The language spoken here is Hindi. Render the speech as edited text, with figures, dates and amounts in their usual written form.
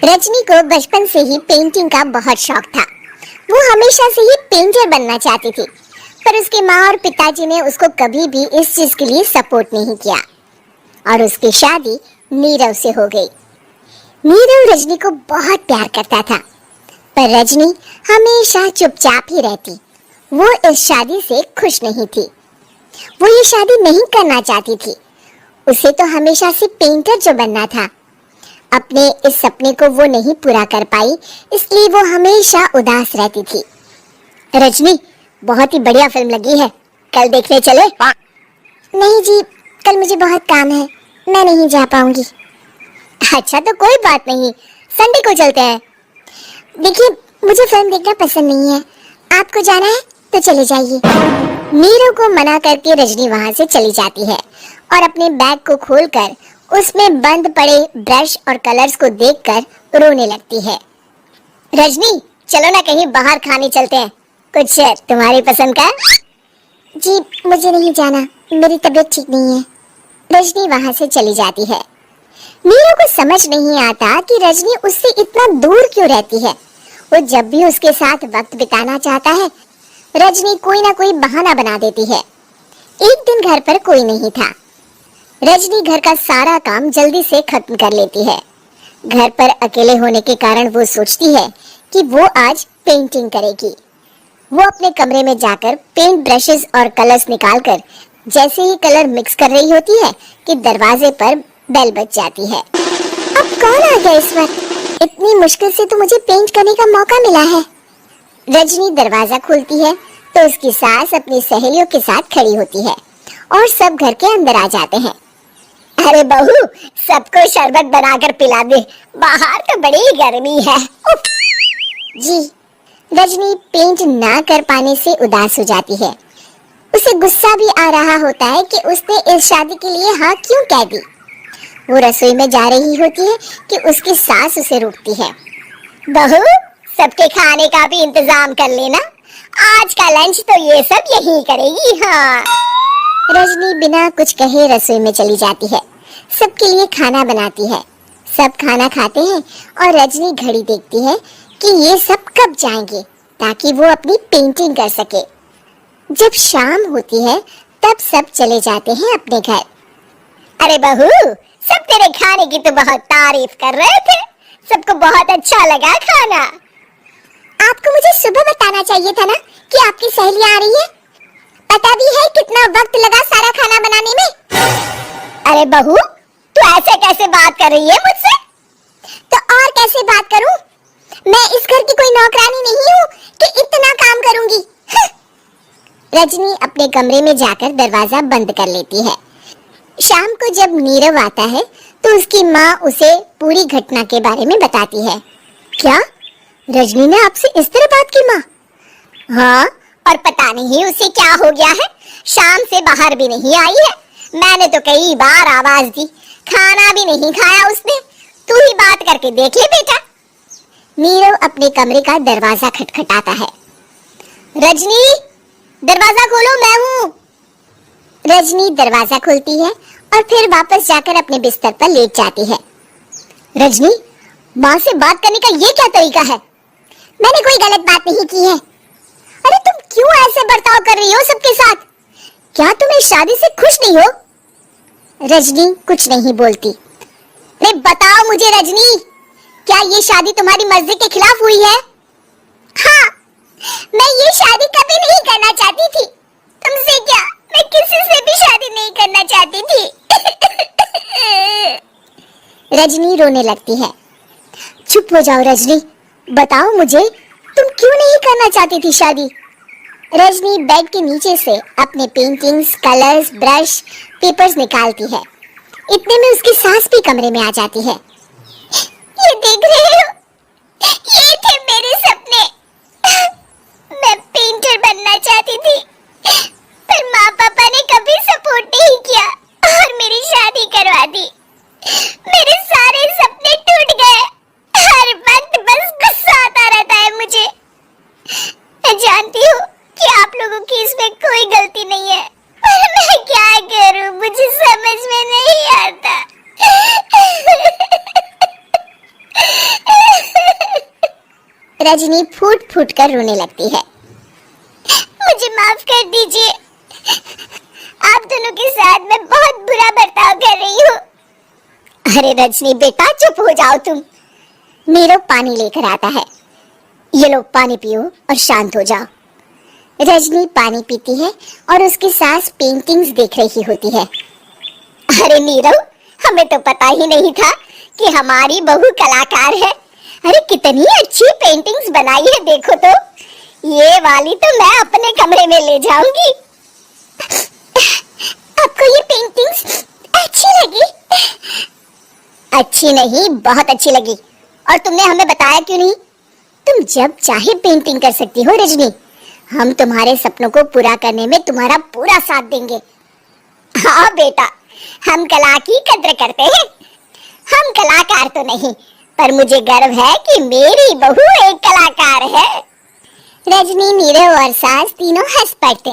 रजनी को बचपन से ही पेंटिंग का बहुत शौक था। वो हमेशा से ही पेंटर बनना चाहती थी, पर उसके माँ और पिताजी ने उसको कभी भी इस चीज के लिए सपोर्ट नहीं किया और उसकी शादी नीरव से हो गई। नीरव रजनी को बहुत प्यार करता था, पर रजनी हमेशा चुपचाप ही रहती। वो इस शादी से खुश नहीं थी। वो ये शादी नहीं करना चाहती थी। उसे तो हमेशा से पेंटर जो बनना था। अपने इस सपने को वो नहीं पूरा कर पाई, इसलिए वो हमेशा उदास रहती थी। रजनी, बहुत ही बढ़िया फिल्म लगी है, कल देखने चले? नहीं जी, कल मुझे बहुत काम है, मैं नहीं जा पाऊंगी। अच्छा तो कोई बात नहीं, संडे को चलते हैं। देखिए, मुझे फिल्म देखना पसंद नहीं है, आपको जाना है तो चले जाइए। नीरू को मना करके रजनी वहाँ से चली जाती है और अपने बैग को खोलकर उसमें बंद पड़े ब्रश और कलर्स को देखकर रोने लगती है। रजनी, चलो ना कहीं बाहर खाने चलते हैं, कुछ तुम्हारी पसंद का। जी मुझे नहीं जाना, मेरी तबीयत ठीक नहीं है। रजनी वहाँ से चली जाती है। नीरू को समझ नहीं आता कि रजनी उससे इतना दूर क्यों रहती है। वो जब भी उसके साथ वक्त बिताना चाहता है, रजनी कोई ना कोई बहाना बना देती है। एक दिन घर पर कोई नहीं था। रजनी घर का सारा काम जल्दी से खत्म कर लेती है। घर पर अकेले होने के कारण वो सोचती है कि वो आज पेंटिंग करेगी। वो अपने कमरे में जाकर पेंट ब्रशेस और कलर्स निकालकर जैसे ही कलर मिक्स कर रही होती है कि दरवाजे पर बेल बज जाती है। अब कौन आ गया इस वक्त? इतनी मुश्किल से तो मुझे पेंट करने का मौका मिला है। रजनी दरवाजा खोलती है तो उसकी सास अपनी सहेलियों के साथ खड़ी होती है और सब घर के अंदर आ जाते हैं। अरे बहू, सबको शरबत बनाकर पिला दे, बाहर तो बड़ी गर्मी है। जी। रजनी पेंट ना कर पाने से उदास हो जाती है। उसे गुस्सा भी आ रहा होता है कि उसने इस शादी के लिए हाँ क्यों कह दी। वो रसोई में जा रही होती है कि उसकी सास उसे रोकती है। बहू, सबके खाने का भी इंतजाम कर लेना, आज का लंच तो ये सब यही करेगी। हाँ। रजनी बिना कुछ कहे रसोई में चली जाती है। सबके लिए खाना बनाती है। सब खाना खाते हैं और रजनी घड़ी देखती है कि ये सब कब जाएंगे ताकि वो अपनी पेंटिंग कर सके। जब शाम होती है तब सब चले जाते हैं अपने घर। अरे बहू, सब तेरे खाने की तो बहुत तारीफ कर रहे थे, सबको बहुत अच्छा लगा खाना। आपको मुझे सुबह बताना चाहिए था ना कि आपकी सहेलियां आ रही है। पता भी है कितना वक्त लगा सारा खाना बनाने में। अरे बहू, तू ऐसे कैसे बात कर रही है मुझसे? तो और कैसे बात करूं? मैं इस घर की कोई नौकरानी नहीं हूँ कि इतना काम करूंगी। रजनी अपने कमरे में जाकर दरवाजा बंद कर लेती है। शाम को जब नीरव आता है तो उसकी माँ उसे पूरी घटना के बारे में बताती है। क्या रजनी ने आपसे इस तरह बात की माँ? हाँ, और पता नहीं उसे क्या हो गया है, शाम से बाहर भी नहीं आई है। मैंने तो कई बार आवाज दी, खाना भी नहीं खाया उसने। तू ही बात करके देख ले बेटा। नीरव अपने कमरे का दरवाजा खटखटाता है। रजनी, दरवाजा खोलो, मैं हूँ। रजनी दरवाजा खोलती है और फिर वापस जाकर अपने बिस्तर पर लेट जाती है। रजनी, माँ से बात करने का ये क्या तरीका है? मैंने कोई गलत बात नहीं की है। अरे तुम क्यों ऐसे बर्ताव कर रही हो सबके साथ? क्या तुम इस शादी से खुश नहीं हो? रजनी कुछ नहीं बोलती। अरे बताओ मुझे रजनी, क्या ये शादी तुम्हारी मर्जी के खिलाफ हुई है? हाँ, मैं ये शादी कभी नहीं करना चाहती थी। तुमसे क्या, मैं किसी से भी शादी नहीं करना चाहती थी। रजनी रोने लगती है। चुप हो जाओ रजनी, बताओ मुझे, तुम क्यों नहीं करना चाहती थी शादी? रजनी बेड के नीचे से अपने पेंटिंग्स, कलर्स, ब्रश, पेपर्स निकालती है। इतने में उसकी सास भी कमरे में आ जाती है। ये देख रहे हो, ये थे मेरे सपने। मैं पेंटर बनना चाहती थी, पर माँ पापा ने कभी सपोर्ट नहीं किया और मेरी शादी करवा दी। मेरे सारे सपने टूट गए। हर वक्त बस गुस्सा आता रहता है मुझे। मैं जानती हूँ कि आप लोगों की इसमें कोई गलती नहीं है, पर मैं क्या करूँ, मुझे समझ में नहीं आता। रजनी फूट फूट कर रोने लगती है। मुझे माफ कर दीजिए, आप दोनों के साथ मैं बहुत बुरा बर्ताव कर रही हूँ। अरे रजनी बेटा चुप हो जाओ तुम। नीरव पानी लेकर आता है। ये लो पानी पियो और शांत हो जाओ। रजनी पानी पीती है और उसकी सास पेंटिंग्स देख रही होती है। अरे नीरव, हमें तो पता ही नहीं था कि हमारी बहू कलाकार है। अरे कितनी अच्छी पेंटिंग्स बनाई है, देखो तो। ये वाली तो मैं अपने कमरे में ले जाऊंगी। आपको ये पेंटिंग्स अच्छी लगी? अच्छी नहीं, बहुत अच्छी लगी। और तुमने हमें बताया क्यों नहीं? तुम जब चाहे पेंटिंग कर सकती हो रजनी। हम तुम्हारे सपनों को पूरा करने में तुम्हारा पूरा साथ देंगे। हाँ बेटा, हम कला की कद्र करते हैं। हम कलाकार तो नहीं, पर मुझे गर्व है कि मेरी बहू एक कलाकार है। रजनी, नीरव और सास तीनों हंस पड़ते।